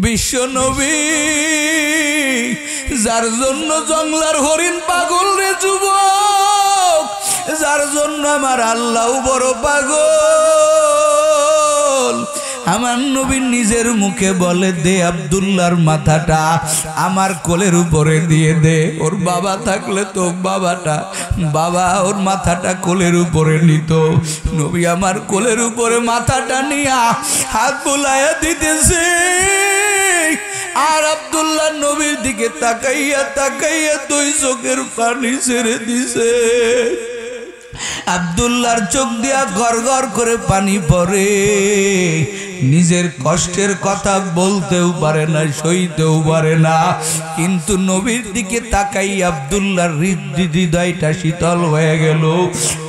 বিশ্ব নবী যার জন্য জঙ্গলার হরিণ পাগল রে যুবক, যার জন্য আমার আল্লাহ বড় পাগল। আমার নবী নিজের মুখে বলে, দে আব্দুল্লাহর মাথাটা আমার কোলের উপরে দিয়ে দে। ওর বাবা থাকলে তো বাবা ওর মাথাটা কোলের উপরে নিত। নবী আমার কোলের উপরে মাথাটা নিয়া হাত বুলাইয়া দিতেছে, আর আব্দুল্লাহ নবীর দিকে তাকাইয়া তাকাইয়া দুই চোখের পানি ছেড়ে দিছে। আব্দুল্লাহর চোখ দিয়া গড় গড় করে পানি পড়ে। নিজের কষ্টের কথা বলতেও পারে না, সইতেও পারে না, কিন্তু নবীর দিকে তাকাই আব্দুল্লাহর হৃদয়টা শীতল হয়ে গেল।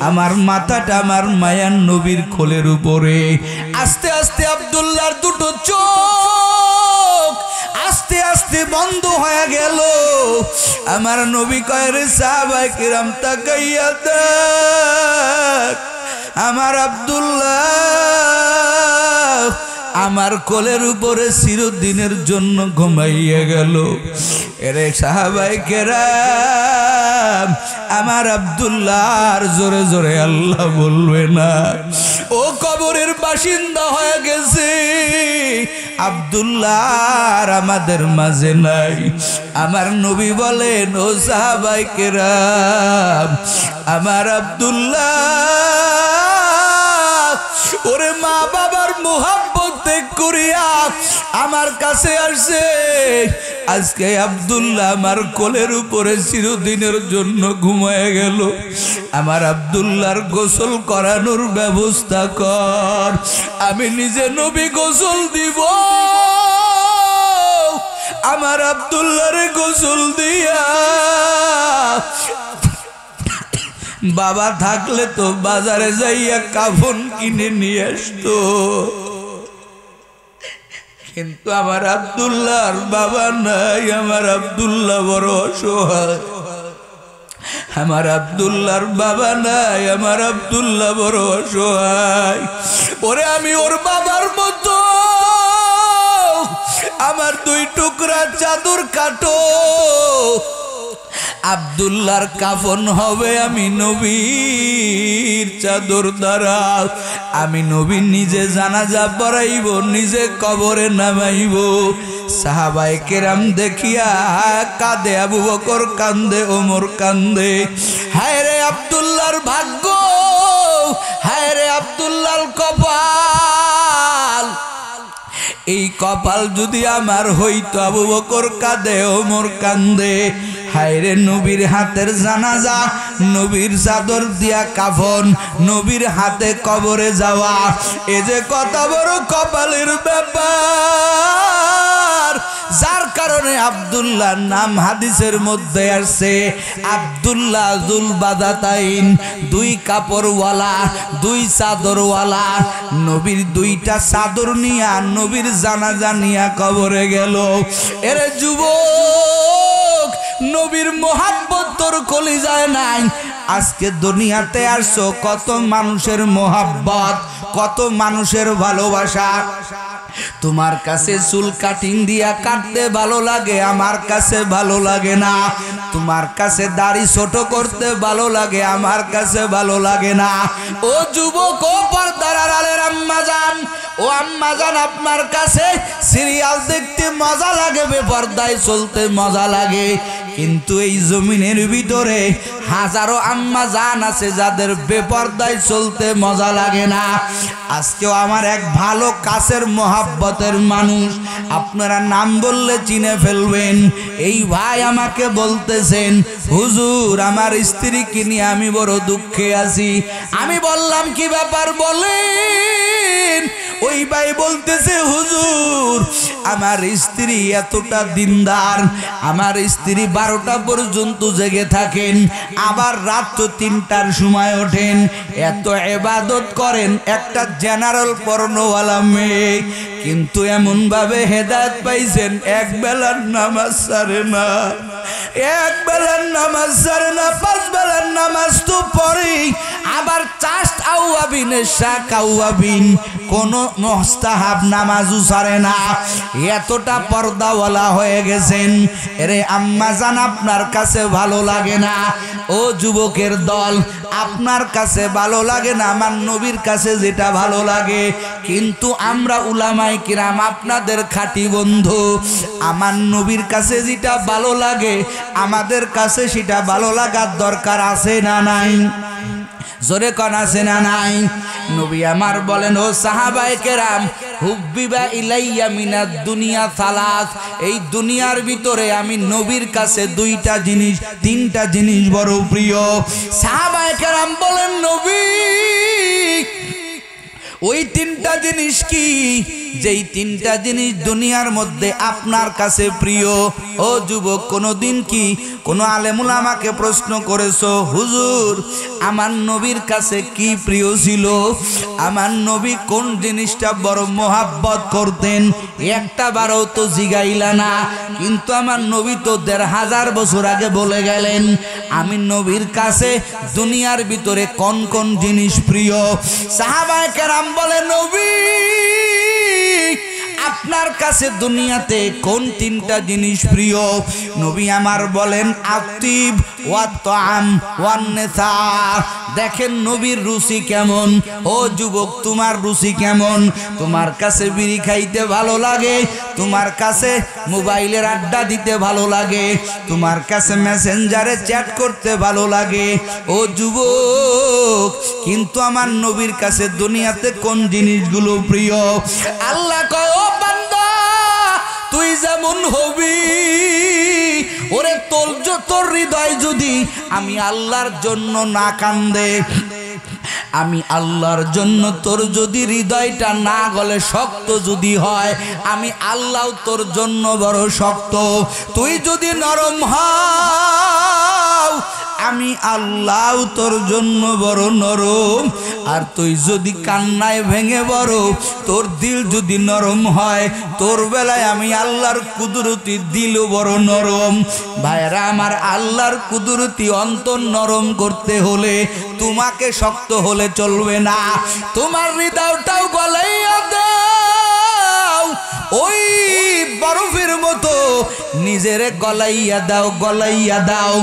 আমার মাথাটা আমার মায়ার নবীর কোলের উপরে। আস্তে আস্তে আব্দুল্লাহর দুটো চোখ আস্তে আস্তে বন্ধ হয়ে গেল। আমার নবী কয়, রে সাহাবায়ে কিরাম তাকাইয়া দেখ, আমার আব্দুল্লাহ আমার কোলের উপরে চিরদিনের জন্য ঘুমাইয়া গেল। এরে সাহাবায়ে কেরাম, আমার আব্দুল্লাহর জোরে জোরে আল্লাহ বলবে না, ও কবরের বাসিন্দা হয়ে গেছে। আব্দুল্লাহ আর আমাদের মাঝে নাই। আমার নবী বলেন, ও সাহাবায়ে কেরাম, আমার আব্দুল্লাহ ওরে মা বাবার মোহাব্বত ত্যাগ করিয়া আমার কাছে আসছে। আজকে আব্দুল্লাহ আমার কোলের উপরে চিরদিনের জন্য ঘুমায় গেল। আমার আব্দুল্লাহর গোসল করানোর ব্যবস্থা কর, আমি নিজে নবী গোসল দিব। আমার আব্দুল্লাহরে গোসল দিয়া বাবা থাকলে তো বাজারে যাইয়া কাফন কিনে নিয়ে আসতো, কিন্তু আমার আব্দুল্লাহর বাবা নাই। আমার আব্দুল্লাহ বড় অসহায়। আমার আব্দুল্লাহর বাবা নাই, আমার আব্দুল্লাহ বড় অসহায়। ওরে আমি ওর বাবার মতো আমার দুই টুকরা চাদর কাটো, আব্দুল্লাহর কাফন হবে আমি নবীর চাদর দ্বারা। আমি নবী নিজে জানাজা পড়াইব, নিজে কবরে নামাইব। সাহাবায়ে কেরাম দেখিয়া কাঁদে, আবু বকর কান্দে, ওমর কান্দে। হায় রে আব্দুল্লাহর ভাগ্য, হায় রে আব্দুল্লাহর কপাল। এই কপাল যদি আমার হইতো, আবু বকর কাঁদে, ওমর কান্দে। হায়রে নবীর হাতের জানাজা, নবীর চাদর দিয়া কাফন, নবীর হাতে কবরে যাওয়া, এ যে কত বড় কপালের ব্যাপার। যার কারণে আব্দুল্লাহর নাম হাদিসের মধ্যে আসছে আব্দুল্লাহ যুল বাদাতাইন, দুই কাপড়ওয়ালা, দুই চাদরওয়ালা। নবীর দুইটা চাদর নিয়া নবীর জানাজা নিয়া কবরে গেল। এরে যুবক, নবীর মোহাব্বত তোর কলিজায় নাই। আজকে দুনিয়াতে আসছো, কত মানুষের মোহাব্বত, কত মানুষের ভালোবাসা। তোমার কাছে চুল কাটিং দিয়া কাটতে ভালো লাগে, আমার কাছে ভালো লাগে না। তোমার কাছে দাড়ি ছোট করতে ভালো লাগে, আমার কাছে ভালো লাগে না। ও যুবক, ও পর্দার আড়ালের আম্মা জান, ও আম্মা জান, আপনার কাছে সিরিয়াল দেখতে মজা লাগে, বেপর্দায় চলতে মজা লাগে, কিন্তু এই জমিনের ভিতরে হাজারো আম্মা জান আছে যাদের বেপর্দায় চলতে মজা লাগে না। আজকেও আমার এক ভালো কাছের মোহাব্বতের মানুষ, আপনারা নাম বললে চিনে ফেলবেন, এই ভাই আমাকে বলতেছেন, হুজুর আমার স্ত্রীকে নিয়ে আমি বড় দুঃখে আছি। আমি বললাম কি ব্যাপার বলেন? ওই ভাই বলতেছে, হুজুর আমার স্ত্রী এতটা দিনদার, আমার স্ত্রী 12টা পর্যন্ত জেগে থাকেন, আবার রাত 3টার সময় ওঠেন, এত ইবাদত করেন, একটা জেনারেল পর্ণওয়ালা মেয়ে, কিন্তু এমন ভাবে হেদায়েত পাইছেন এক বেলার নামাজ ছাড়ে না, এক বেলার নামাজ ছাড়ে না, 5 বেলার নামাজ তো পড়ে, আবার চাষ আউয়াবিনের শাক আউয়াবিন কোনো মুস্তাহাব নামাজও ছাড়ে না, এতটা পর্দাওয়ালা হয়ে গেছেন। এরে আম্মাজান আপনার কাছে ভালো লাগে না, ও যুবকের দল আপনার কাছে ভালো লাগে না আমার নবীর কাছে যেটা ভালো লাগে, কিন্তু আমরা উলামায়ে কিরাম আপনাদের খাঁটি বন্ধু, আমার নবীর কাছে যেটা ভালো লাগে আমাদের কাছে সেটা ভালো লাগার দরকার আছে না নাই? জোরে কোন আছে না নাই? নবী আমার বলেন, ও সাহাবায়ে কেরাম হুব্বিবা ইলাইয়া মিনাদ দুনিয়া সালাস, এই দুনিয়ার ভিতরে আমি নবীর কাছে দুইটা জিনিস তিনটা জিনিস বড় প্রিয়। সাহাবায়ে কেরাম বলেন, নবী ওই তিনটা জিনিস কি? যেই তিনটা জিনিস দুনিয়ার মধ্যে আপনার কাছে প্রিয়। ও যুবক, কোনদিন কি কোন আলেমুল আমাকে প্রশ্ন করেছো, হুজুর আমার নবীর কাছে কি প্রিয় ছিল, আমার নবী কোন জিনিসটা বড় মোহাব্বত করতেন? একটা বারও তো জিগাইলা না। কিন্তু আমার নবী তো ১৫০০ বছর আগে বলে গেলেন আমি নবীর কাছে দুনিয়ার ভিতরে কোন কোন জিনিস প্রিয়। সাহাবায়ে কেরাম বলে, নবী আপনার কাছে দুনিয়াতে কোন তিনটা জিনিস প্রিয়? নবী আমার বলেন, আতিব ওয়াত তাআম ওয়ান নিসা। দেখেন নবীর রুচি কেমন। ও যুবক, তোমার রুচি কেমন? তোমার কাছে বিড়ি খাইতে ভালো লাগে, তোমার কাছে মোবাইলের আড্ডা দিতে ভালো লাগে, তোমার কাছে মেসেঞ্জারে চ্যাট করতে ভালো লাগে। ও যুবক, কিন্তু আমার নবীর কাছে দুনিয়াতে কোন জিনিসগুলো প্রিয়? আল্লাহ কয়, ও বান্দা তুই যেমন হবি, ওরে তোর হৃদয় যদি আমি আল্লাহর জন্য না কান্দে, আমি আল্লাহর জন্য তোর যদি হৃদয়টা না গলে শক্ত যদি হয়, আমি আল্লাহ তোর জন্য বড় শক্ত। তুই যদি নরম হও, আমি আল্লাহ তোর জন্য বড় নরম। আর তুই যদি কান্নায় ভেঙে বড়, তোর দিল যদি নরম হয়, তোর বেলায় আমি আল্লাহর কুদরতি দিল বড় নরম। ভাইরা আমার, আল্লাহর কুদরতি অন্তর নরম করতে হলে তোমাকে শক্ত হলে চলবে না, তোমার হৃদয়টাও গলাইয়া দাও, ওই বরফের মতো নিজের গলাইয়া দাও, গলাইয়া দাও।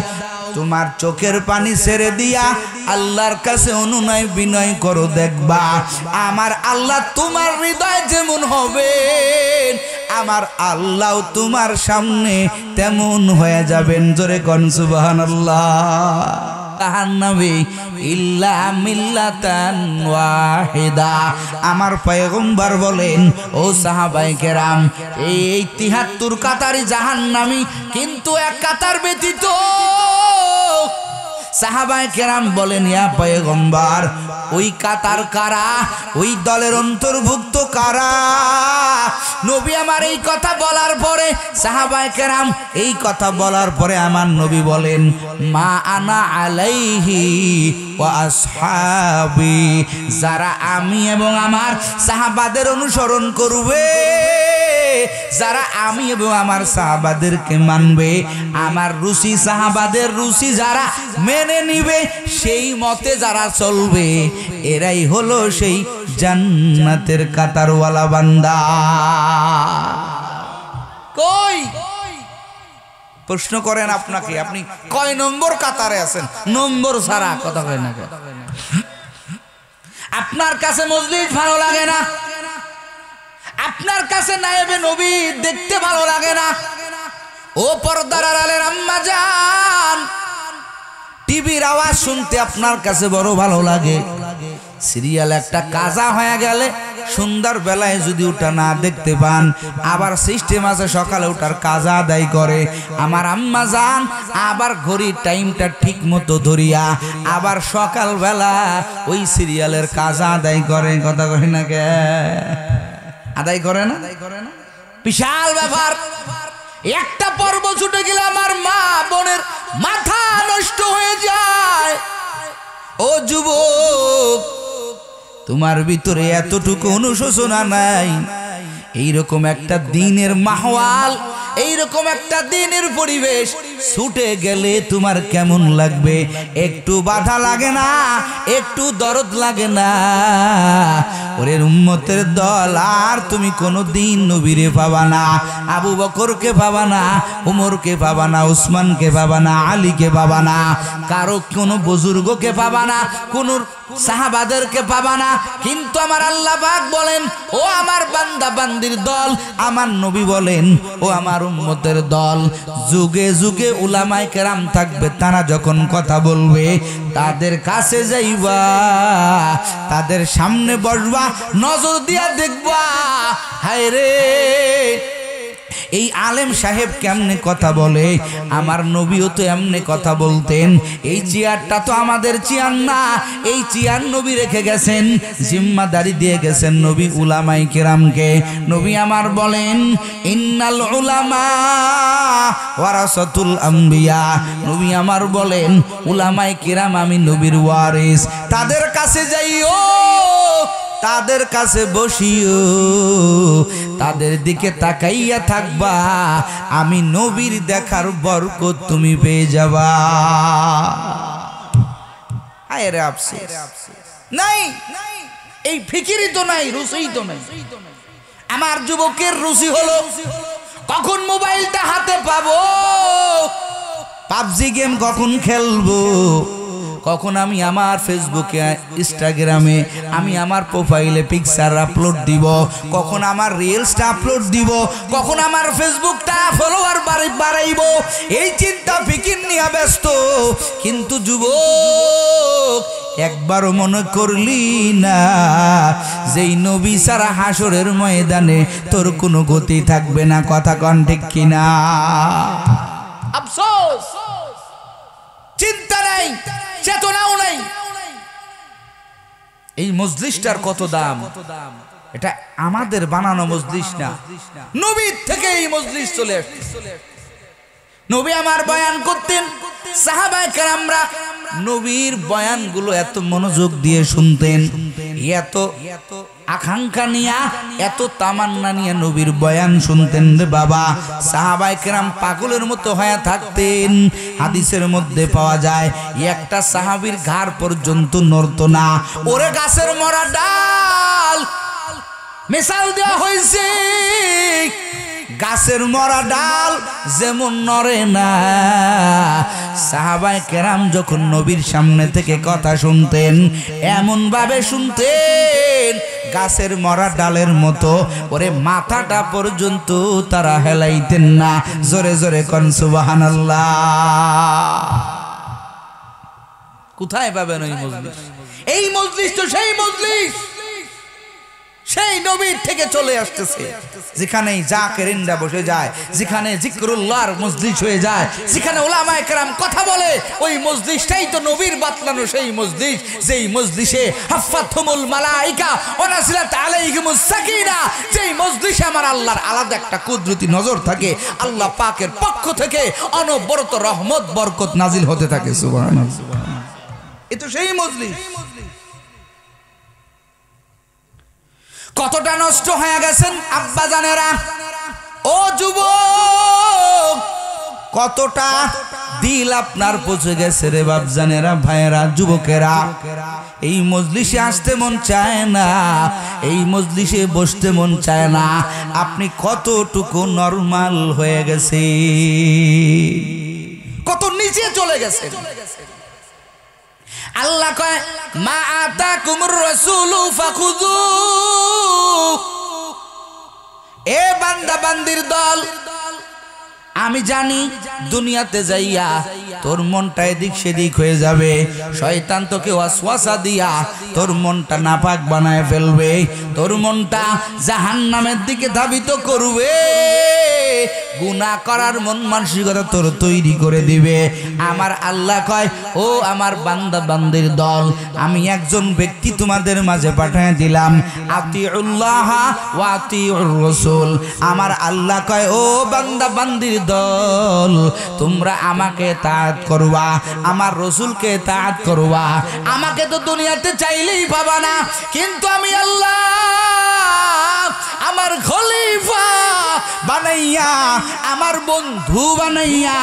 তোমার চোখের পানি ছেড়ে দিয়া আল্লাহর কাছে অনুনয় বিনয় করো, দেখবা আমার আল্লাহ তোমার হৃদয় যেমন হবে, আমার আল্লাহ তোমার সামনে তেমন হয়ে যাবেন। জোরে কোন সুবহানাল্লাহ। আমার পয়গম্বর বলেন, ও সাহাবায়ে কেরাম এই ৭৩ কাতারি জাহান্নামী, কিন্তু এক কাতার ব্যতীত। সাহাবায়ে কেরাম বলেন, ইয়া পয়গম্বর ওই কাতার কারা, ওই দলের অন্তর্ভুক্ত কারা? নবী আমার এই কথা বলার পরে, সাহাবায়ে কেরাম এই কথা বলার পরে আমার নবী বলেন, মা আনা আলাইহি ওয়া আসহাবি, যারা আমি এবং আমার সাহাবাদের অনুসরণ করবে, যারা আমি এবং আমার সাহাবাদেরকে মানবে, আমার রুচি সাহাবাদের রুচি যারা মেনে নিবে, সেই মতে যারা চলবে, এরাই হলো সেই জান্নাতের কাতারওয়ালা বান্দা। কই প্রশ্ন করেন আপনাকে, আপনি কয় নম্বর কাতারে আছেন? নম্বর ছাড়া কথা কয় না। আপনার কাছে মজলিস ভালো লাগে না, আপনার কাছে নায়েবে নবী দেখতে ভালো লাগে না, ও পর্দার আড়ালের আম্মা জান টিভির আওয়াজ শুনতে আপনার কাছে বড় ভালো লাগে, সিরিয়াল একটা কাজা হয়ে গেলে সন্ধ্যার বেলায় যদি ওটা না দেখতে পান, আবার সিস্টেম আছে সকালে ওটার কাজা আদায় করে, আমার আম্মা জান আবার ঘড়ির টাইমটা ঠিক মতো ধরিয়া আবার সকাল বেলা ওই সিরিয়ালের কাজা আদায় করে। কথা কই না কে? আদায় করে না? বিশাল ব্যাপার। একটা পর্ব ছুটে গেলে আমার মা বোনের মাথা নষ্ট হয়ে যায়। ও যুবক, তোমার ভিতরে এতটুকু অনুশোচনা নাই? এইরকম একটা দিনের মাহওয়াল এইরকম একটা দিনের পরিবেশ ছুটে গেলে তোমার কেমন লাগবে? একটু বাধা লাগে না, একটু দরদ লাগে না? ওরে উম্মতের দল, আর তুমি কোনোদিন নবীরে পাবা না, আবু বকরকে পাবা না, উমরকে পাবা না, উসমানকে পাবা না, আলীকে পাবা না, কারো কোনো বুজুর্গকে পাবা না, কোন সাহাবাদেরকে পাবা না। কিন্তু আমার আল্লাহ পাক বলেন, ও আমার বান্দা বান্দির দল, আমার নবী বলেন, ও আমার উম্মতের দল, যুগে যুগে উলামায়ে কেরাম থাকবে, তারা যখন কথা বলবে তাদের কাছে যাইবা, তাদের সামনে বসবা, নজর দিয়া দেখবা, হায় রে এই আলেম সাহেব কেমনে কথা বলে, আমার নবীও তো এমনি কথা বলতেন। এই চেয়ারটা তো আমাদের চেয়ার না, এই চেয়ার নবী রেখে গেছেন, জিম্মাদারি দিয়ে গেছেন নবী উলামায়ে কেরামকে। নবী আমার বলেন, ইন্নাল উলামা ওয়ারাসাতুল আম্বিয়া। নবী আমার বলেন, উলামায়ে কেরাম আমি নবীর ওয়ারিস, তাদের কাছে যাইও, তাদের কাছে বসিও, তাদের দিকে তাকাইয়া থাকবা, আমি নবীর দেখার বরকত তুমি পেয়ে যাবা। আয় রে আফসোস, নাই এই ফিকিরই তো নাই, রুচিই তো নাই। আমার যুবকের রুচি হলো কখন মোবাইলটা হাতে পাবো, পাবজি গেম কখন খেলবো, কখন আমি আমার ফেসবুকে ইনস্টাগ্রামে আমি আমার প্রোফাইলে পিকচার আপলোড দিব, কখন আমার রিলসটা আপলোড দিব, কখন আমার ফেসবুকটা ফলোয়ার বাড়াইব, এই চিন্তা ফিকির নিয়ে ব্যস্ত। কিন্তু যুবক, একবারও মনে করলি না যেই নবী ছাড়া হাসরের ময়দানে তোর কোনো গতি থাকবে না? কথা কন ঠিক কিনা? আফসোস, চিন্তা নাই, চেতনাও নাই। এই মজলিসটার কত দাম! এটা আমাদের বানানো মজলিস না, নবীর থেকে এই মজলিস চলে আসছে। নবী আমার বয়ান করতেন, সাহাবায়ে কেরামরা নবীর বয়ানগুলো এত মনোযোগ দিয়ে শুনতেন, এত আকাঙ্ক্ষা নিয়ে, এত তামান্না নিয়ে নবীর বয়ান শুনতেন রে বাবা। সাহাবায়ে কেরাম পাগলের মতো হয়ে থাকতেন। হাদিসের মধ্যে পাওয়া যায়, একটা সাহাবীর ঘাড় পর্যন্ত নড়তো না। ওরে গাছের মরা ডাল, মিসাল দেওয়া হয়েছে, গাছের মরা ডাল যেমন নড়ে না, সাহাবায়ে কেরাম যখন নবীর সামনে থেকে কথা শুনতেন এমন ভাবে শুনতেন গাছের মরা ডালের মতো, ওরে মাথাটা পর্যন্ত তারা হেলাইতেন না। জোরে জোরে কোন সুবহানাল্লাহ। কোথায় পাবেন ওই মজলিস? এই মজলিস তো সেই মজলিস, সেই নবীর থেকে চলে আসতেছে, যেখানে জাকিরিনরা বসে যায়, যেখানে জিকরুল্লাহর মজলিস হয়ে যায়, যেখানে উলামায়ে কেরাম কথা বলে, ওই মজলিসটাই তো নবীর বাতলানো সেই মজলিস, যেই মজলিসে হাফাতুহুমুল মালাইকা ওয়া নাযিলাত আলাইহিমুস সাকিনা, যেই মজলিসে আমার আল্লাহর আলাদা একটা কুদরতি নজর থাকে, আল্লাহ পাকের পক্ষ থেকে অনবরত রহমত বরকত নাজিল হতে থাকে। সুবহানাল্লাহ, এ তো সেই মজলিস। কতটা নষ্ট হয়ে গেছেন আব্বা জানেরা, ও যুবক, কতটা দিল আপনার পচে গেছে রে বাপ জানেরা, ভাইয়েরা, যুবকেরা। এই মজলিসে আসতে মন চায় না, এই মজলিসে বসতে মন চায় না। আপনি কতটুকু নরমাল হয়ে গেছে, কত নিচে চলে গেছে। আল্লাহ কয়, মা আতাকুমুর রাসূলু ফাখুযু। এ বান্দা বান্দির দল, আমি জানি দুনিয়াতে যাইয়া তোর মনটা এদিক সেদিক হয়ে যাবে, শয়তান তোকে ওয়াসওয়াসা দিয়া তোর মনটা নাপাক বানায় ফেলবে, তোর মনটা জাহান্নামের দিকে ধাবিত করবে, গুনাহ করার মন মানসিকতা তোর তৈরি করে দিবে। আমার আল্লাহ কয়, ও আমার বান্দা বান্দির দল, আমি একজন ব্যক্তি তোমাদের মাঝে পাঠিয়ে দিলাম, আতিউল্লাহ ওয়া আতিউর রাসূল। আমার আল্লাহ কয়, ও বান্দা বান্দির দল, তোমরা আমাকে তাআত করবা, আমার রাসূলকে তাআত করবা। আমাকে তো দুনিয়াতে চাইলেই পাবা না, কিন্তু আমি আল্লাহ আমার খলিফা বানাইয়া আমার বন্ধু বানাইয়া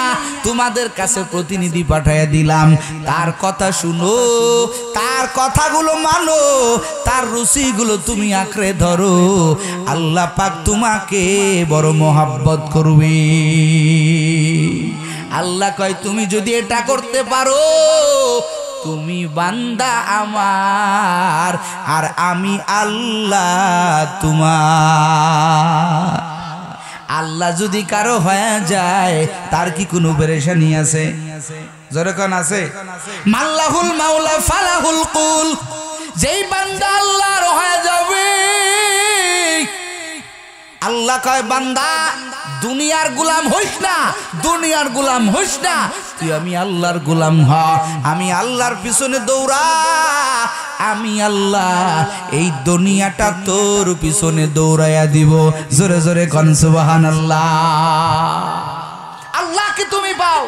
তোমাদের কাছে প্রতিনিধি পাঠাইয়া দিলাম। তার কথা শুনো, তার কথাগুলো মানো, তার রুচিগুলো তুমি আঁকড়ে ধরো, আল্লাহ পাক তোমাকে বড় মহব্বত করবে। আল্লাহ কয় তুমি যদি এটা করতে পারো তুমি বান্দা আমার আর আমি আল্লাহ তোমার। আল্লাহ যদি কারো হয়ে যায় তার কি কোনো পেরেশানি আছে? যখন আছে মাল্লাহুল মাওলা ফালাহুল কুল, যেই বান্দা আল্লাহর হয়ে যাবে আল্লাহ কয় বান্দা দুনিয়ার গোলাম হইস না, দুনিয়ার গোলাম হইস না, তুই আমি আল্লাহর গোলাম হ। আমি আল্লাহর পিছনে দৌড়া, আমি আল্লাহ এই দুনিয়াটা তোর পিছনে দৌড়াইয়া দিব। জোরে জোরে কোন সুবহানাল্লাহ। আল্লাহকে তুমি পাও।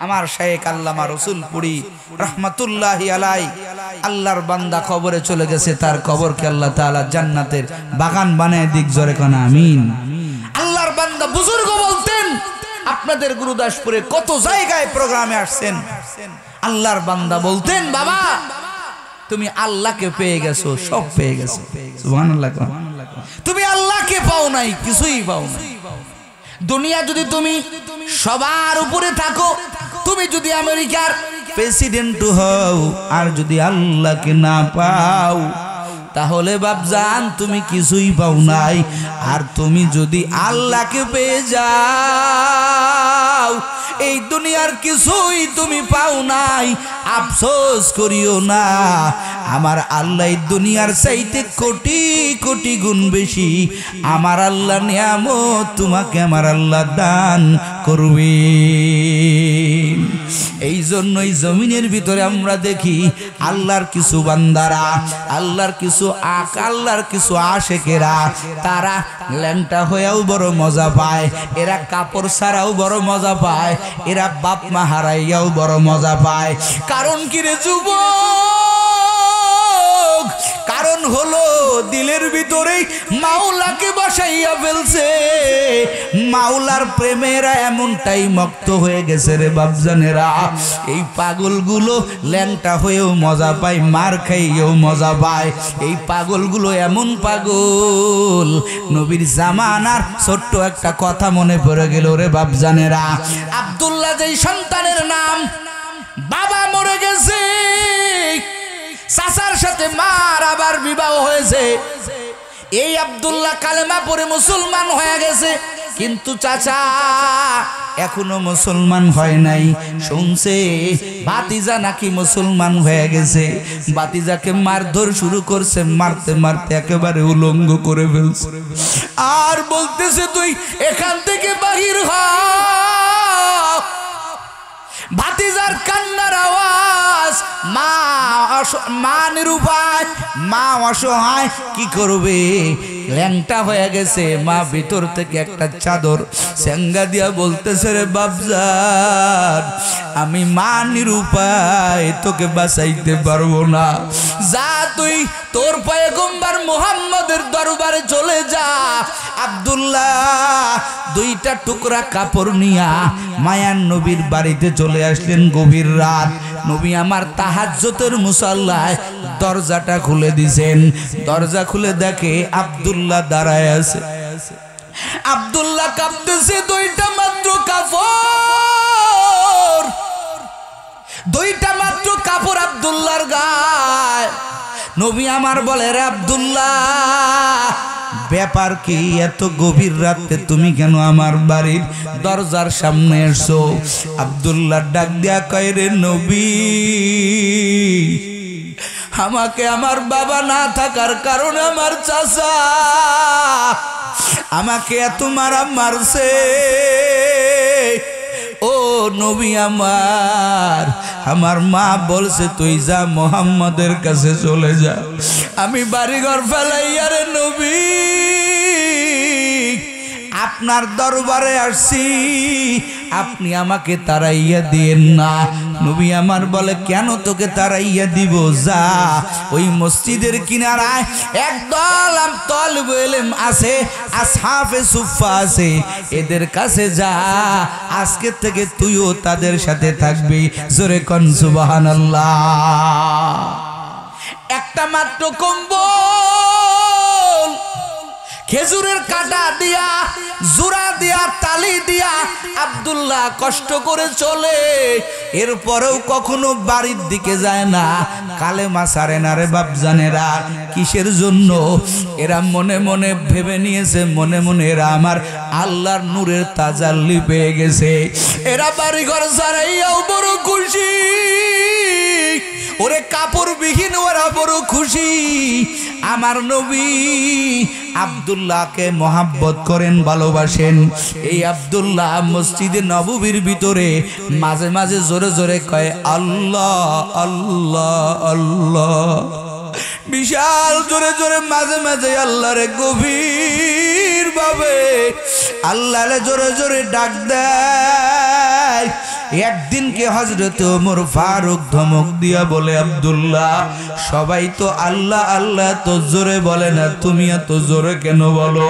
আমার শায়েখ আল্লামা রসুলপুরি রহমাতুল্লাহি আলাই আল্লাহর বান্দা কবরে চলে গেছে, তার কবরকে আল্লাহ তাআলা জান্নাতের বাগান বানায় দিক। জোরে কোন আমিন। আল্লাহর বান্দা বুজুর্গ বলতেন, আপনাদের গুরুদাসপুরে কত জায়গায় প্রোগ্রামে আসছেন, আল্লাহর বান্দা বলতেন বাবা তুমি আল্লাহকে পেয়ে গেছো, সব পেয়ে গেছো। সুবহানাল্লাহ। তুমি আল্লাহকে পাও নাই, কিছুই পাও নাই। দুনিয়া যদি তুমি সবার উপরে থাকো, তুমি যদি আমেরিকার প্রেসিডেন্ট হও আর যদি আল্লাহকে না পাও তাহলে বাপজান তুমি কিছুই পাও নাই। আর তুমি যদি আল্লাহকে পেয়ে যাও এই দুনিয়ার কিছুই তুমি পাও নাই, আফসোস করিও না। আমার আল্লাহ দুনিয়ার চাইতে কোটি কোটি গুণ বেশি আমার আল্লাহ নিয়ামত তোমাকে আমার আল্লাহ দান করবে। এই জন্যই জমিনের ভিতরে আমরা দেখি আল্লাহর কিছু বান্দারা, আল্লাহর কিছু আল্লাহর কিছু আশেকেরা, তারা ল্যাংটা হয়েও বড় মজা পায়, এরা কাপড় ছাড়াও বড় মজা পায়, এরা বাপ মা হারাইয়াও বড় মজা পায়। কারণ কি রে যুবক? কারণ হলো দিলের ভিতরেই মাওলাকে বসাইয়া ফেলছে। মাওলার প্রেমেরা এমনটাই মক্ত হয়ে গেছে রে বাপজানেরা। এই পাগলগুলো ল্যাংটা হয়েও মজা পায়, মার খাইয়েও মজা পায়। এই পাগলগুলো এমন পাগল, নবীর জামানার ছোট্ট একটা কথা মনে পড়ে গেল রে বাপজানেরা। আব্দুল্লাহ যেই সন্তানের নাম, বাবা মরে গেছে, চাচার সাথে মার আবার বিবাহ হয়েছে। এই আব্দুল্লাহ কালেমা পড়ে মুসলমান হয়ে গেছে, কিন্তু চাচা এখনো মুসলমান হয় নাই। শুনছে ভাতিজা নাকি মুসলমান হয়ে গেছে, ভাতিজাকে মারধর শুরু করছে, মারতে মারতে একেবারে উলঙ্গ করে ফেলছে। আর বলতেছে তুই এখান থেকে বাহির হ। ভাতিজার কান্নার আওয়াজ, মা নিরুপায়, মা অসহায়, কি করবে? ল্যাংটা হয়ে গেছে। মা ভিতর থেকে একটা চাদর সেঙ্গা দিয়া বলতেছে রে বাপজান আমি মা নিরুপায়, তোকে বাঁচাইতে পারবো না, যা তুই তোর পয়গম্বর মুহাম্মদের দরবারে চলে যা। আব্দুল্লাহ দুইটা টুকরা কাপড় নিয়া মায়ার নবীর বাড়িতে চলে আসলেন। গভীর রাত, নবী আমার তাহাজ্জুদের মুসাল্লায় দরজাটা খুলে দিয়েছেন। দরজা খুলে দেখে আব্দুল্লাহ দাঁড়ায় আছে। আব্দুল্লাহ কাঁপতেছে, দুইটা মাত্র কাপড়, দুইটা মাত্র কাপড় আব্দুল্লাহর গায়ে। নবী আমার বলে রে আব্দুল্লাহ ব্যাপার কি? এত গভীর রাতে তুমি কেন আমার বাড়ির দরজার সামনে এসো? আব্দুল্লাহ ডাক দিয়া কয় রে নবী, আমাকে আমার বাবা না থাকার কারণে আমার চাচা আমাকে এত মারা মারছে। ও নবী আমার মা বলছে তুই যা মুহাম্মাদের কাছে চলে যা। আমি বাড়িঘর ফেলাইয়া রে নবী আপনার দরবারে আসছি, আপনি আমাকে তাড়াইয়া দিয়েন না। নবী আমার বলে কেন তোকে তাড়াইয়া দিব, যা ওই মসজিদের কিনারায় একদল তালিবে ইলম আছে, আসহাবে সুফফা আছে, এদের কাছে যা, আজকে থেকে তুইও তাদের সাথে থাকবি। জোরে কোন সুবহানাল্লাহ। একটা মাত্র কম্বল খেজুরের কাটা দিয়া, জোড়া দিয়া, তালি দিয়া আব্দুল্লাহ কষ্ট করে চলে। এরপরেও কখনো বাড়ির দিকে যায় না, কালেমা ছাড়ে না রে বাপজানেরা। কিসের জন্য? এরা মনে মনে ভেবে নিয়েছে, মনে মনে এরা আমার আল্লাহর নূরের তাজাল্লি পেয়ে গেছে। এরা বাড়ি ঘর ছাড়াইয়াও বড় খুশি, ওরে কাপড় বিহীন ওরা বড় খুশি। আমার নবী আব্দুল্লাহকে মহাব্বত করেন, ভালোবাসেন। এই আব্দুল্লাহ মসজিদে নববীর ভিতরে মাঝে মাঝে জোরে জোরে কয় আল্লাহ আল্লাহ আল্লাহ, বিশাল জোরে জোরে মাঝে মাঝে আল্লাহরে গভীর ভাবে আল্লাহরে জোরে জোরে ডাক দেয়। একদিনকে হযরত ওমর ফারুক ধমক দিয়া বলে, আব্দুল্লাহ সবাই তো আল্লাহ আল্লাহ তো জোরে বলে না, তুমি এত জোরে কেন বলো?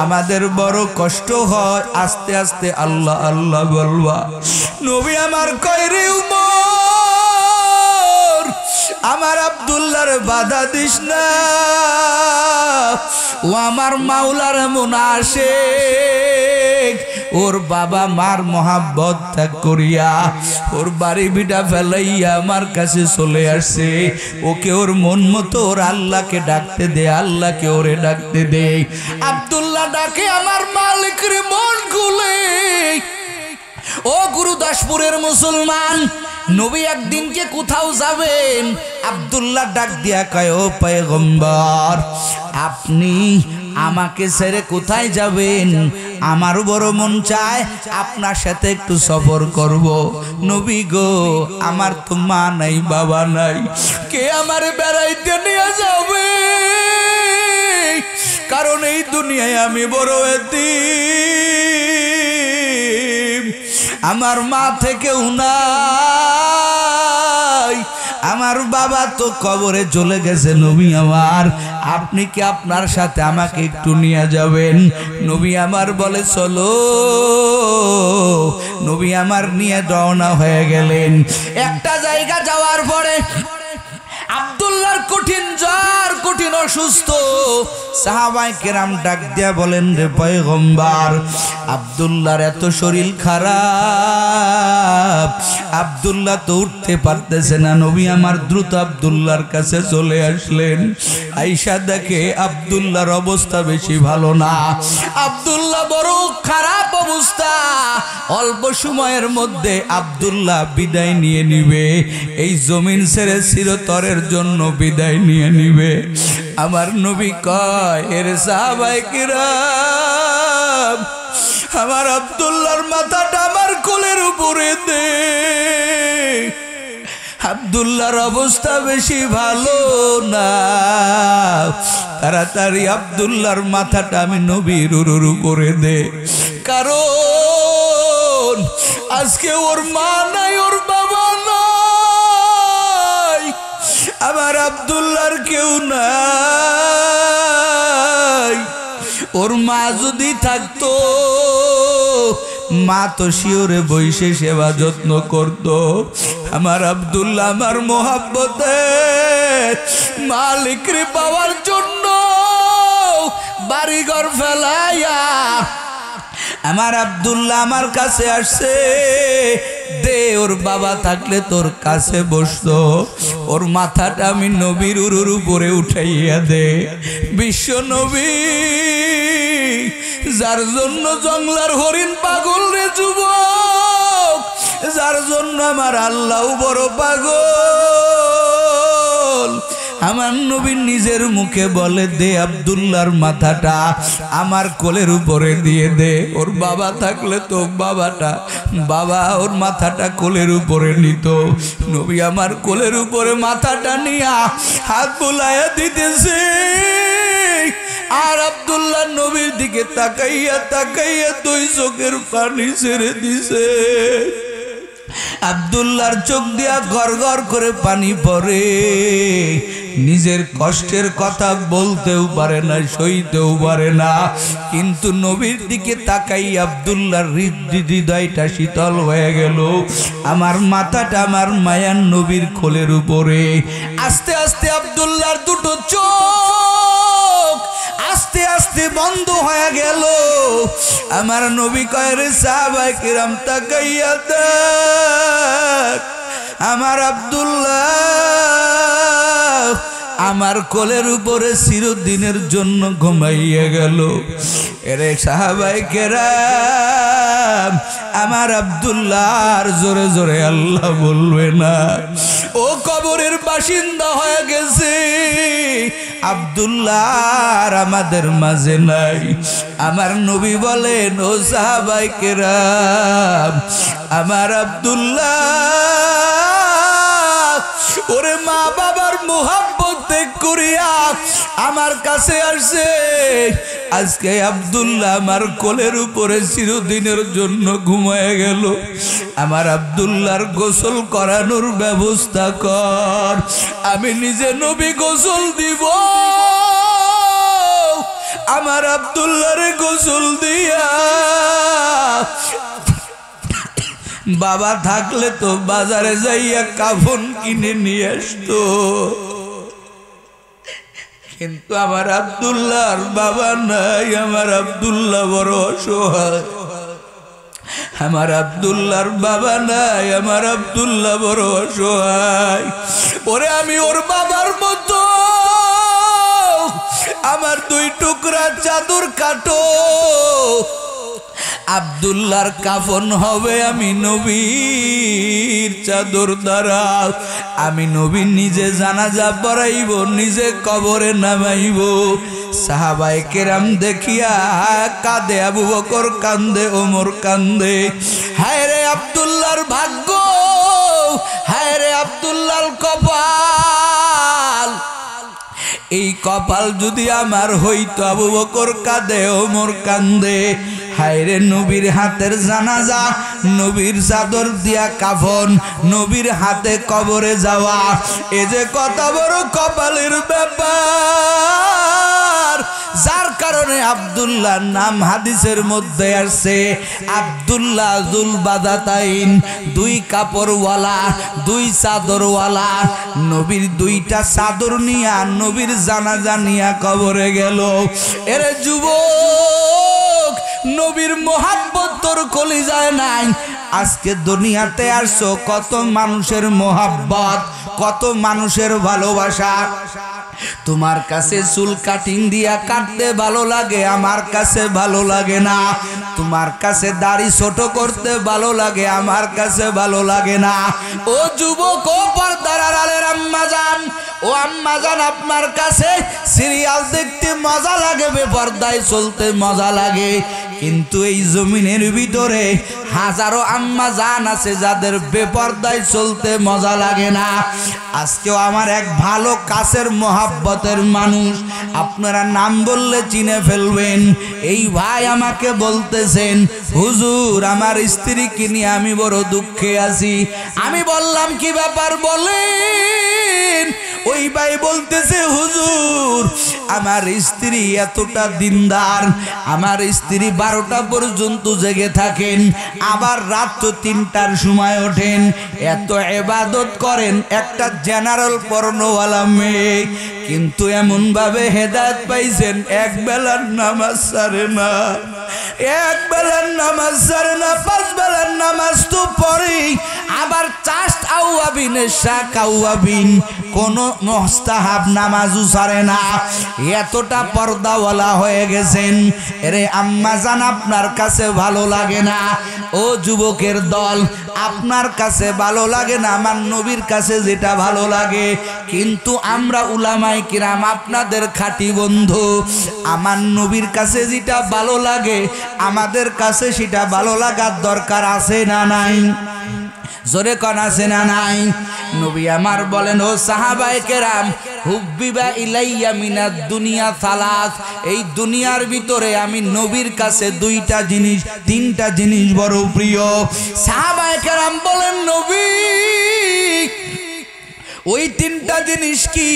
আমাদের বড় কষ্ট হয়, আস্তে আস্তে আল্লাহ আল্লাহ বলবা। নবী আমার কয় রে ওমর, আমার আব্দুল্লাহর বাধা দিস না, ও আমার মাওলার মুনাশিক। ওর বাবা মার মহাব্বত ত্যাগ করিয়া ওর বাড়ি বিটা ফেলাইয়া আমার কাছে চলে আসছে। ওকে ওর মন মতো ওর আল্লাহকে ডাকতে দে, আল্লাহকে ওরে ডাকতে দে। আব্দুল্লাহ ডাকে আমার মালিক রে মন খুলে। ও গুরুদাসপুরের মুসলমান, নবী একদিনকে কোথাও যাবেন, আব্দুল্লাহ ডাক দিয়া কয় ও পয়গম্বর, আপনি আমাকে ছেড়ে কোথায় যাবেন? আমারও বড় মন চায় আপনার সাথে একটু সফর করব। নবী গো, আমার তো মা নাই বাবা নাই, কে আমার বেড়াইতে নিয়ে যাবে? কারণ এই দুনিয়ায় আমি বড় এতিম, আমার মা থেকেও নাই, আমার বাবা তো কবরে চলে গেছে। নবী আমার, আপনি কি আপনার সাথে আমাকে একটু নিয়ে যাবেন? নবী আমার বলে চলো। নবী আমার নিয়ে রওনা হয়ে গেলেন। একটা জায়গা যাওয়ার পরে আব্দুল্লাহর কঠিন জ্বর, কঠিন অসুস্থ। সাহাবায়ে কেরাম ডাক দিয়া বলেন, রে পয়গম্বর, আব্দুল্লাহর এত শরীর খারাপ, আব্দুল্লাহ তো উঠতে পারতেছে না। নবী আমার দ্রুত আব্দুল্লাহর কাছে চলে আসলেন। আয়েশা দেখে আব্দুল্লাহর অবস্থা বেশি ভালো না, আব্দুল্লাহ বড় খারাপ অবস্থা। অল্প সময়ের মধ্যে আব্দুল্লাহ বিদায় নিয়ে নিবে, এই জমিন ছেড়ে চিরতরের জন্য বিদায় নিয়ে নিবে। আমার নবী কয়, এর সাহাবায়ে কিরাম, আমার আব্দুল্লাহর মাথাটা আমার কোলের উপরে দে। আব্দুল্লাহর অবস্থা বেশি ভালো না, তাড়াতাড়ি আব্দুল্লাহর মাথাটা আমি নবীর উপরে দে। কারণ আজকে ওর মা নাই, ওর বাবা নাই, আমার আব্দুল্লাহর কেউ নাই। ওর মা যদি থাকতো, মা তো শিওরে বইসে সেবা যত্ন করত। আমার আব্দুল্লাহ আমার মোহাব্বতে মালিকরে পাওয়ার জন্য বাড়িঘর ফেলাইয়া আমার আব্দুল্লাহ আমার কাছে আসছে। দে, ওর বাবা থাকলে তোর কাছে বসতো, ওর মাথাটা আমি নবীর উপরে উঠাইয়া দে। বিশ্ব নবী, যার জন্য জংলার হরিণ পাগল রে যুবক, যার জন্য আমার আল্লাহ বড় পাগল, আমার নবী নিজের মুখে বলে, দে আব্দুল্লাহর মাথাটা আমার কোলের উপরে দিয়ে দে। ওর বাবা থাকলে তো বাবা ওর মাথাটা কোলের উপরে নিত। নবী আমার কোলের উপরে মাথাটা নিয়া হাত বুলাইয়া দিতেছে, আর আব্দুল্লাহ নবীর দিকে তাকাইয়া তাকাইয়া দুই চোখের পানি ছেড়ে দিছে। আব্দুল্লাহর চোখ দিয়া গড় গড় করে পানি পড়ে। নিজের কষ্টের কথা বলতেও পারে না, সইতেও পারে না, কিন্তু নবীর দিকে তাকাই আব্দুল্লাহর হৃদয়টা শীতল হয়ে গেল। আমার মাথাটা আমার মায়ার নবীর কোলের উপরে। আস্তে আস্তে আব্দুল্লাহর দুটো চোখ আস্তে আস্তে বন্ধ হয়ে গেল। আমার নবী কয়, রে সাহাবায়ে কিরাম তাকাইয়া দেখ, আমার আব্দুল্লাহ আমার কোলের উপরে চিরদিনের জন্য ঘুমাইয়া গেল। এরে সাহাবায়ে কেরাম, আমার আব্দুল্লাহ আর জোরে জোরে আল্লাহ বলবে না, ও কবরের বাসিন্দা হয়ে গেছে। আব্দুল্লাহ আর আমাদের মাঝে নাই। আমার নবী বলেন, ও সাহাবায়ে কেরাম, আমার আব্দুল্লাহ ওরে মা বাবার মোহাব্বত ত্যাগ করিয়া আমার কাছে আসছে। আজকে আব্দুল্লাহ আমার কোলের উপরে চিরদিনের জন্য ঘুমায় গেল। আমার আব্দুল্লাহর গোসল করানোর ব্যবস্থা কর, আমি নিজে নবী গোসল দিব। আমার আব্দুল্লাহর গোসল দিয়া বাবা থাকলে তো বাজারে যাইয়া কাফন কিনে নিয়ে আসতো, কিন্তু আমার আব্দুল্লাহর বাবা নাই। আমার আব্দুল্লাহ বড় অসহায়। আমার আব্দুল্লাহর বাবা নাই, আমার আব্দুল্লাহ বড় অসহায়। ওরে আমি ওর বাবার মতো আমার দুই টুকরা চাদর কাটো, আব্দুল্লাহর কাফন হবে আমি নবীর চাদর দ্বারা। আমি নবী নিজে জানাজা পড়াইব, নিজে কবরে নামাইব। সাহাবায়ে কেরাম দেখিয়া কাঁদে, আবু বকর কান্দে, ওমর কান্দে। হায় রে আব্দুল্লাহর ভাগ্য, হায় রে আব্দুল্লাহর কপাল। এই কপাল যদি আমার হইতো। আবু বকর কাঁদে, ওমর কান্দে। হায়রে নবীর হাতের জানাজা, নবীর চাদর দিয়া কাফন, নবীর হাতে কবরে যাওয়া, এ যে কত বড় কপালের ব্যাপার। যার কারণে আব্দুল্লাহর নাম হাদিসের মধ্যে আসছে আব্দুল্লাহ যুল বাদাতাইন, দুই কাপড়ওয়ালা, দুই চাদরওয়ালা। নবীর দুইটা চাদর নিয়া নবীর জানাজা নিয়া কবরে গেল। এরে যুবক, নবীর মোহাব্বত তোর কলিজায় নাই। আজকে দুনিয়াতে আসছো, কত মানুষের মোহাব্বত, কত মানুষের ভালোবাসা। তোমার কাছে চুল কাটিং দিয়া কাটতে ভালো লাগে, আমার কাছে ভালো লাগে না। তোমার কাছে দাড়ি ছোট করতে ভালো লাগে, আমার কাছে ভালো লাগে না। ও যুবক, ও পর্দার আড়ালের আম্মা জান, ও আম্মা জান, আপনার কাছে সিরিয়াল দেখতে মজা লাগে, বেপর্দায় চলতে মজা লাগে, কিন্তু এই জমিনের ভিতরে হাজারো আম্মা জান আছে যাদের বেপর্দায় চলতে মজা লাগে না। আজকেও আমার এক ভালো কাছের মোহাব্বতের মানুষ, আপনারা নাম বললে চিনে ফেলবেন। এই ভাই আমাকে বলতেছেন, হুজুর আমার স্ত্রীকে নিয়ে আমি বড় দুঃখে আছি। আমি বললাম কি ব্যাপার বলেন? ওই ভাই বলতেছে, হুজুর আমার স্ত্রী এতটা দিনদার, আমার স্ত্রী 12টা পর্যন্ত জেগে থাকেন, আবার রাত তো 3টার সময় ওঠেন, এত ইবাদত করেন, একটা জেনারেল পর্নোওয়ালা মেয়ে, কিন্তু এমন ভাবে হেদায়েত পাইছেন এক বেলার নামাজ ছাড়ে না, এক বেলার নামাজ ছাড়ে না, 5 বেলার নামাজ তো পড়ে, আবার চাষ্ট আউয়াবিন শাক আউয়াবিন কোন মুস্তাহাব নামাজও ছাড়ে না। এতটা পর্দাওয়ালা হয়ে গেছেন। এরে আম্মা জান, আপনার কাছে ভালো লাগে না? ও যুবকের দল, আপনার কাছে ভালো লাগে না, আমার নবীর কাছে যেটা ভালো লাগে। কিন্তু আমরা উলামায়ে কিরাম আপনাদের খাঁটি বন্ধু, আমার নবীর কাছে যেটা ভালো লাগে আমাদের কাছে সেটা ভালো লাগার দরকার আছে না নাই? জোরে কোন আছে না নাই? নবী আমার বলেন, ও সাহাবায়ে কেরাম, হুব্বিবা ইলাইয়া মিনাদ দুনিয়া সালাস, এই দুনিয়ার ভিতরে আমি নবীর কাছে দুইটা জিনিস তিনটা জিনিস বড় প্রিয়। সাহাবায়ে কেরাম বলেন নবী ওই তিনটা জিনিস কি?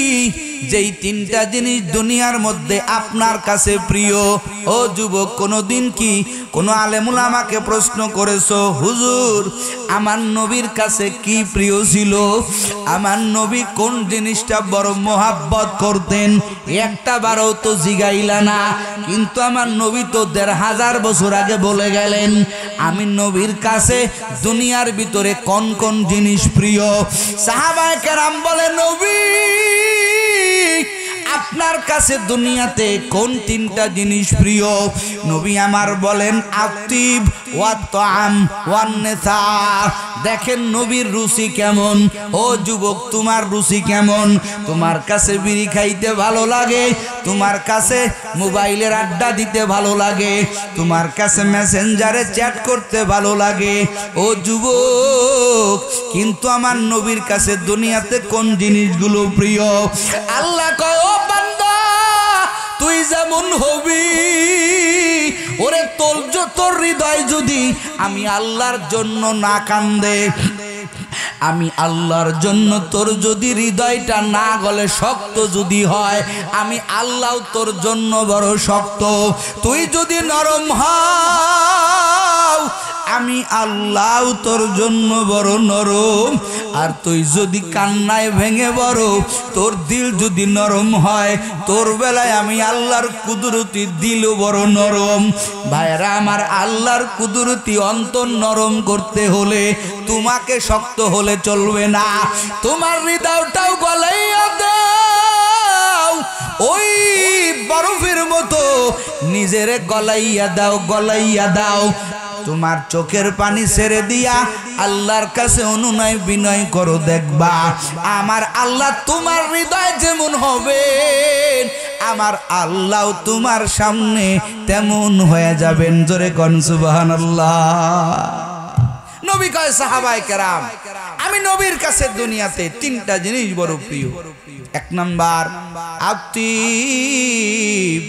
যেই তিনটা জিনিস দুনিয়ার মধ্যে আপনার কাছে প্রিয়। ও যুবক, কোনদিন কি কোনো আলেমুল আমাকে প্রশ্ন করেছো হুজুর আমার নবীর কাছে কি প্রিয় ছিল, আমার নবী কোন জিনিসটা বড় মোহাব্বত করতেন? একটা বারও তো জিগাইলা না। কিন্তু আমার নবী তো ১৫০০ বছর আগে বলে গেলেন আমি নবীর কাছে দুনিয়ার ভিতরে কোন কোন জিনিস প্রিয়। সাহাবায়ে কেরাম বলে নবী আপনার কাছে দুনিয়াতে কোন তিনটা জিনিস প্রিয়? নবী আমার বলেন আতিব ওয়া তাআম ওয়ান নিসা। দেখেন নবীর রুচি কেমন। ও যুবক, তোমার রুচি কেমন? তোমার কাছে বিড়ি খাইতে ভালো লাগে, তোমার কাছে মোবাইলের আড্ডা দিতে ভালো লাগে, তোমার কাছে মেসেঞ্জারে চ্যাট করতে ভালো লাগে। ও যুবক, কিন্তু আমার নবীর কাছে দুনিয়াতে কোন জিনিসগুলো প্রিয়? আল্লাহ কয় ও বান্দা তুই যেমন হবি ওরে তোর হৃদয় যদি আমি আল্লাহর জন্য না কান্দে, আমি আল্লাহর জন্য তোর যদি হৃদয়টা না গলে শক্ত যদি হয়, আমি আল্লাহ তোর জন্য বড় শক্ত। তুই যদি নরম হও আমি আল্লাহ তোর জন্য বড় নরম। আর তুই যদি কান্নায় ভেঙে বড়, তোর দিল যদি নরম হয়, তোর বেলায় আমি আল্লাহর কুদরতি দিল বড় নরম। ভাইরা আমার, আল্লাহর কুদরতি অন্তর নরম করতে হলে তোমাকে শক্ত হলে চলবে না, তোমার হৃদয়টাও গলাইয়া দাও, ওই বরফের মতো নিজেরে গলাইয়া দাও, গলাইয়া দাও। তোমার চোখের পানি ছেড়ে দিয়া আল্লাহর কাছে অনুনয় বিনয় করো, দেখবা আমার আল্লাহ তোমার হৃদয় যেমন হবে আমার আল্লাহ তোমার সামনে তেমন হয়ে যাবেন। জোরে কোন সুবহানাল্লাহ। নবী কয় সাহাবায়ে কেরাম আমি নবীর কাছে দুনিয়াতে তিনটা জিনিস বড় প্রিয়। এক নাম্বার আতিব,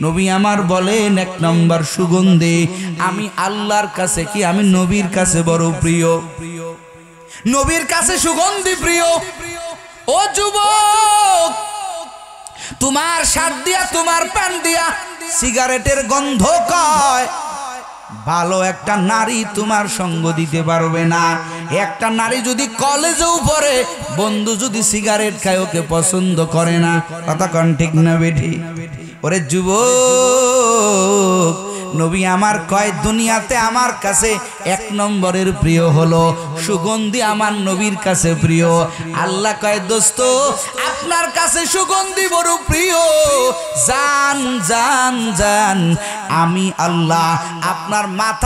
নবী আমার বলেন এক নম্বর সুগন্ধি। আমি আল্লাহর কাছে কি আমি নবীর কাছে বড় প্রিয়, নবীর কাছে সুগন্ধি প্রিয়। ও যুবক, তোমার শার্ট দিয়া তোমার প্যান্ট দিয়া সিগারেটের গন্ধ কয়, ভালো একটা নারী তোমার সঙ্গ দিতে পারবে না। একটা নারী যদি কলেজেও পড়ে, বন্ধু যদি সিগারেট খায় ওকে পছন্দ করে না। কথা কোন ঠিক না বেঠি? ওরে যুবক, নবী আমার কয় দুনিয়াতে আমার কাছে এক নম্বরের প্রিয় হলো সুগন্ধি, আমার নবীর কাছে প্রিয়। আল্লাহ কয় দোস্ত আপনার কাছে সুগন্ধি বড় প্রিয়, জান জান জান আমি আল্লাহ আপনার মাথা